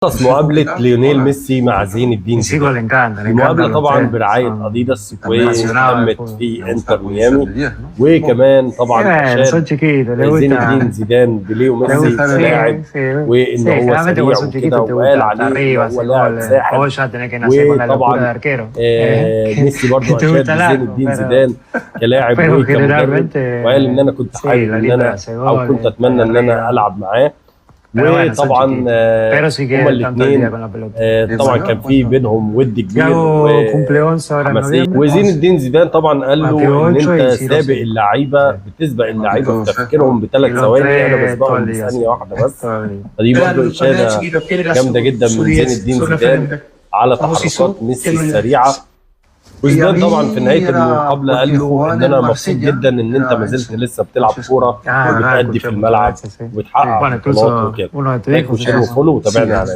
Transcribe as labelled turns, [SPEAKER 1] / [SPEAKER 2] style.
[SPEAKER 1] خلص مقابلة ليونيل ميسي مع زين الدين
[SPEAKER 2] Mis hijos le
[SPEAKER 1] زيدان.
[SPEAKER 2] encanta, le
[SPEAKER 1] المقابلة
[SPEAKER 2] encantan
[SPEAKER 1] طبعا
[SPEAKER 2] ustedes.
[SPEAKER 1] برعاية اديداس
[SPEAKER 2] apasionados del
[SPEAKER 1] وتمت
[SPEAKER 2] fútbol.
[SPEAKER 1] في
[SPEAKER 3] Me gusta
[SPEAKER 1] انتر
[SPEAKER 3] el policía
[SPEAKER 1] ميامي،
[SPEAKER 3] del 10, ¿no?
[SPEAKER 1] وكمان طبعا
[SPEAKER 2] Son
[SPEAKER 1] اشاد
[SPEAKER 2] chiquitos, le
[SPEAKER 1] زين
[SPEAKER 2] gusta.
[SPEAKER 1] الدين زيدان بليو
[SPEAKER 2] Le
[SPEAKER 1] ميسي
[SPEAKER 2] gusta,
[SPEAKER 1] كلاعب،
[SPEAKER 2] sí,
[SPEAKER 1] وان
[SPEAKER 2] sí,
[SPEAKER 1] هو
[SPEAKER 2] generalmente
[SPEAKER 1] سريع
[SPEAKER 2] cuando son
[SPEAKER 1] وكده،
[SPEAKER 2] chiquitos te
[SPEAKER 1] وقال
[SPEAKER 2] gusta hasta
[SPEAKER 1] عليه ان
[SPEAKER 2] arriba,
[SPEAKER 1] هو
[SPEAKER 2] hacer
[SPEAKER 1] لاعب
[SPEAKER 2] goles.
[SPEAKER 1] ساحر.
[SPEAKER 2] Vos ya tenés que nacer con la locura de
[SPEAKER 1] وطبعا
[SPEAKER 2] arquero.
[SPEAKER 1] ميسي برضو
[SPEAKER 2] Te
[SPEAKER 1] اشاد
[SPEAKER 2] gusta
[SPEAKER 1] بزين
[SPEAKER 2] largo,
[SPEAKER 1] الدين زيدان كلاعب
[SPEAKER 2] pero
[SPEAKER 1] وكمدرب،
[SPEAKER 2] generalmente
[SPEAKER 1] وقال ان انا كنت
[SPEAKER 2] sí,
[SPEAKER 1] حابب
[SPEAKER 2] la
[SPEAKER 1] ان
[SPEAKER 2] linda
[SPEAKER 1] انا
[SPEAKER 2] hace
[SPEAKER 1] او كنت
[SPEAKER 2] goles,
[SPEAKER 1] اتمنى
[SPEAKER 2] para
[SPEAKER 1] ان انا
[SPEAKER 2] arriba.
[SPEAKER 1] العب معاه.
[SPEAKER 2] Pero bueno, son
[SPEAKER 1] وطبعا
[SPEAKER 2] chiquitos. Pero si
[SPEAKER 1] هما
[SPEAKER 2] quieren tanto el día
[SPEAKER 1] الاثنين
[SPEAKER 2] con la pelota.
[SPEAKER 1] طبعا كان في بينهم ود كبير
[SPEAKER 2] Thiago cumple 11 ahora en
[SPEAKER 1] وحماسيه.
[SPEAKER 2] noviembre.
[SPEAKER 1] وزين الدين زيدان طبعا قال له
[SPEAKER 2] Mateo
[SPEAKER 1] ان
[SPEAKER 2] 8
[SPEAKER 1] انت
[SPEAKER 2] y Ciro
[SPEAKER 1] سابق
[SPEAKER 2] 6.
[SPEAKER 1] اللعيبه، بتسبق اللعيبه في تفكيرهم
[SPEAKER 2] Y
[SPEAKER 1] بثلاث
[SPEAKER 2] los
[SPEAKER 1] ثواني، انا
[SPEAKER 2] tres todo
[SPEAKER 1] بسبقهم
[SPEAKER 2] el día,
[SPEAKER 1] بثانيه
[SPEAKER 2] sí.
[SPEAKER 1] واحده بس.
[SPEAKER 2] Todo el día.
[SPEAKER 1] فدي برضه
[SPEAKER 4] Claro, cuando era
[SPEAKER 1] اشاده
[SPEAKER 4] chiquito, ¿quién era
[SPEAKER 1] جامده جدا
[SPEAKER 4] su
[SPEAKER 1] من زين
[SPEAKER 4] 10,
[SPEAKER 1] الدين
[SPEAKER 4] su
[SPEAKER 1] زيدان
[SPEAKER 4] referente?
[SPEAKER 1] على
[SPEAKER 4] Famosísimo,
[SPEAKER 1] تحركات ميسي
[SPEAKER 4] ¿quién era?
[SPEAKER 1] السريعه. وزيدان طبعا في نهايه
[SPEAKER 3] era
[SPEAKER 1] المقابله قال له ان انا مبسوط جدا ان انت ما زلت لسه بتلعب كوره
[SPEAKER 2] Ah, verdad,
[SPEAKER 1] وبتأدي
[SPEAKER 2] escuché
[SPEAKER 1] في
[SPEAKER 2] muchas
[SPEAKER 1] الملعب
[SPEAKER 2] veces, sí.
[SPEAKER 1] وبتحقق
[SPEAKER 2] Bueno,
[SPEAKER 1] بطولات
[SPEAKER 2] incluso
[SPEAKER 1] وكده.
[SPEAKER 2] uno de tus
[SPEAKER 1] لايك
[SPEAKER 2] hijos
[SPEAKER 1] وشير وفولو وتابعنا على